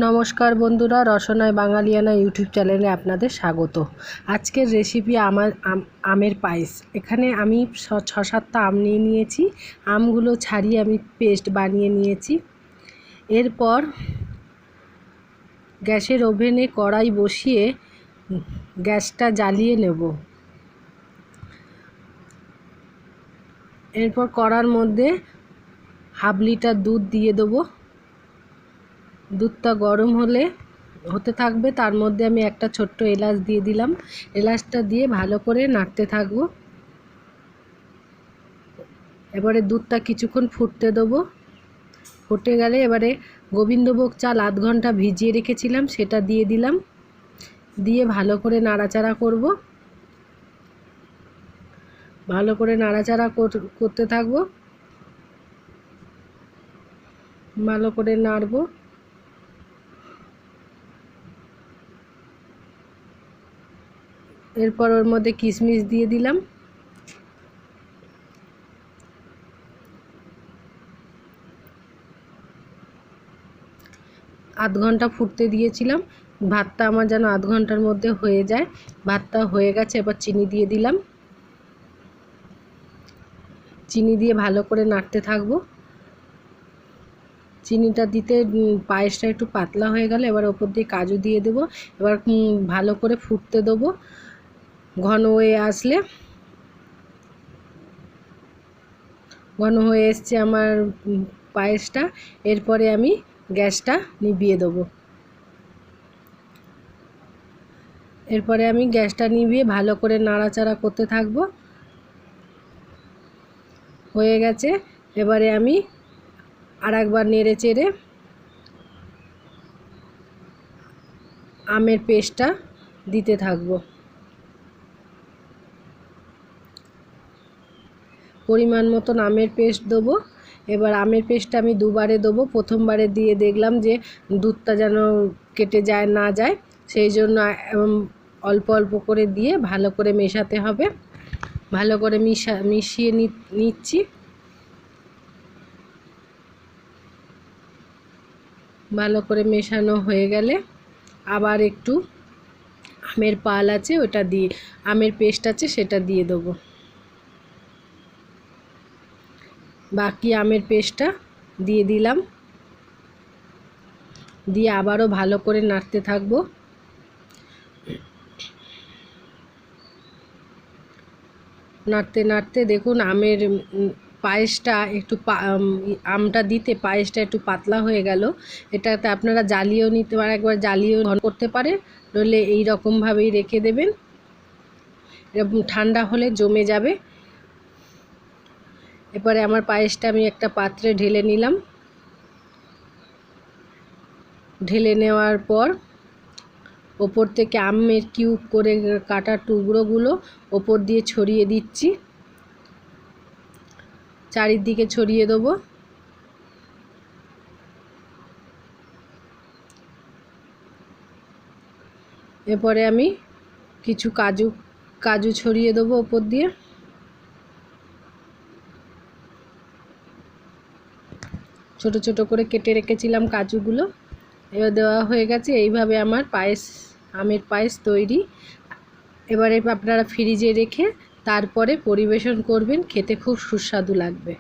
নমস্কার বন্ধুরা, রসনায় বাঙালিয়ানা ইউটিউব চ্যানেলে আপনাদের স্বাগত। আজকের রেসিপি আমের পায়েস। এখানে আমি 6-7টা আম নিয়ে নিয়েছি। আমগুলো ছাড়িয়ে আমি পেস্ট বানিয়ে নিয়েছি। এরপর গ্যাসের ওভেনে কড়াই বসিয়ে গ্যাসটা জ্বালিয়ে নেব। এরপর কড়ার মধ্যে হাফ লিটার দুধ দিয়ে দেবো। দুধটা গরম হতে থাকবে, তার মধ্যে আমি একটা ছোট্ট এলাচ দিয়ে দিলাম। এলাচটা দিয়ে ভালো করে নাড়তে থাকবো। এবারে দুধটা কিছুক্ষণ ফুটতে দেবো। ফুটে গেলে এবারে গোবিন্দভোগ চাল আধ ঘন্টা ভিজিয়ে রেখেছিলাম, সেটা দিয়ে দিলাম। দিয়ে ভালো করে নাড়াচাড়া করব। ভালো করে নাড়াচাড়া করতে থাকবো। ভালো করে নাড়বো। এরপর ওর মধ্যে কিশমিশ দিয়ে দিলাম। আধ ঘন্টা ফুটতে দিয়েছিলাম। ভাতটা আমার যেন আধ ঘন্টার মধ্যে হয়ে যায়। ভাতটা হয়ে গেছে। এবার চিনি দিয়ে দিলাম। চিনি দিয়ে ভালো করে নাড়তে থাকবো। চিনিটা দিতে পায়েসটা একটু পাতলা হয়ে গেলে এবার ওপর দিয়ে কাজু দিয়ে দেবো। এবার ভালো করে ফুটতে দেবো। ঘন হয়ে আসলে, ঘন হয়ে এসছে আমার পায়েসটা। এরপরে আমি গ্যাসটা নিভিয়ে দেবো। এরপরে আমি গ্যাসটা নিভিয়ে ভালো করে নাড়াচাড়া করতে থাকবো। হয়ে গেছে। এবারে আমি আরেকবার নেড়ে চেড়ে আমের পেস্টটা দিতে থাকবো। পরিমাণ মতন আমের পেস্ট দেবো। এবার আমের পেস্টটা আমি দুবারে দেবো। প্রথমবারে দিয়ে দেখলাম যে দুধটা যেন কেটে না যায়, সেই জন্য অল্প অল্প করে দিয়ে ভালো করে মেশাতে হবে। ভালো করে মিশিয়ে নিচ্ছি। ভালো করে মেশানো হয়ে গেলে আবার একটু আমের পাল আছে, ওটা দিয়ে আমের পেস্ট আছে সেটা দিয়ে দেবো। বাকি আমের পেস্টটা দিয়ে দিলাম। দিয়ে আবারও ভালো করে নাড়তে থাকবো। নাড়তে নাড়তে দেখুন আমের পায়েসটা একটু আমটা দিতে পায়েসটা একটু পাতলা হয়ে গেল। এটাতে আপনারা জ্বালিয়েও নিতে পারেন, একবার জ্বালিয়েও ঘন করতে পারেন, নইলে এই রকমভাবেই রেখে দেবেন। এরকম ঠান্ডা হলে জমে যাবে। এবারে আমার পায়েসটা আমি একটা পাত্রে ঢেলে নিলাম। ঢেলে নেওয়ার পর ওপর থেকে আমের কিউব করে কাটা টুকরোগুলো ওপর দিয়ে ছড়িয়ে দিচ্ছি। চারিদিকে ছড়িয়ে দেবো। এরপরে আমি কিছু কাজু ছড়িয়ে দেবো ওপর দিয়ে। ছোট ছোট করে কেটে রেখেছিলাম কাজুগুলো। এবার দেওয়া হয়ে গেছে। এইভাবে আমার আমের পায়েস তৈরি। এবারে আপনারা ফ্রিজে রেখে তারপরে পরিবেশন করবেন, খেতে খুব সুস্বাদু লাগবে।